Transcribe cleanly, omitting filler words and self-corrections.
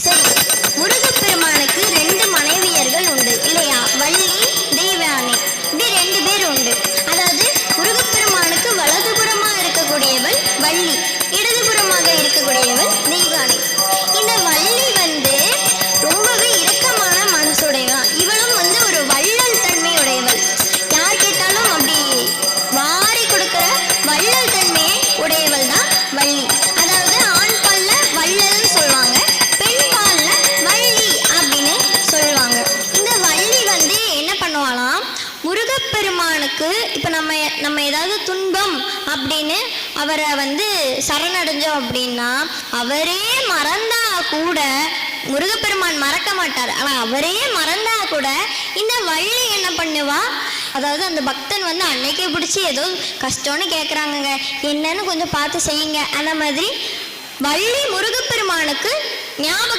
சரி, முருகப்பெருமானுக்கு 2 மனைவியர்கள் உண்டு இல்லையா? வள்ளி, தெய்வானை, இப்படி 2 பேர் உண்டு. அதாவது முருகப்பெருமானுக்கு வலதுபுறமாக இருக்கக்கூடியவள் வள்ளி, இடதுபுறமாக இருக்கக்கூடியவள் தெய்வானை. இந்த வள்ளி ரொம்பவே இரக்கமான மனசுடையவள். இவளும் ஒரு வள்ளல் தன்மை உடையவள். யார் கேட்டாலும் அப்படி வாரி கொடுக்கிற வள்ளல் தன்மையை உடையவள் தான் வள்ளி. அதாவது ஆண் பால்ல வள்ளல்னு சொல்லுவாங்க, பெண் பால்ல வள்ளி அப்படின்னு சொல்லுவாங்க. இந்த வள்ளி என்ன பண்ணுவாளாம், முருகப்பெருமானுக்கு இப்போ நம்ம ஏதாவது துன்பம் அப்படின்னு அவரை சரணடைஞ்சோம் அப்படின்னா அவரே மறந்தா கூட, முருகப்பெருமான் மறக்க மாட்டார், ஆனால் அவரே மறந்தா கூட இந்த வள்ளி என்ன பண்ணுவா, அதாவது அந்த பக்தன் அன்னைக்கே பிடிச்சி ஏதோ கஷ்டம்னு கேட்குறாங்கங்க, என்னன்னு கொஞ்சம் பார்த்து செய்யுங்க, அந்த மாதிரி வள்ளி முருகப்பெருமானுக்கு ஞாபகம்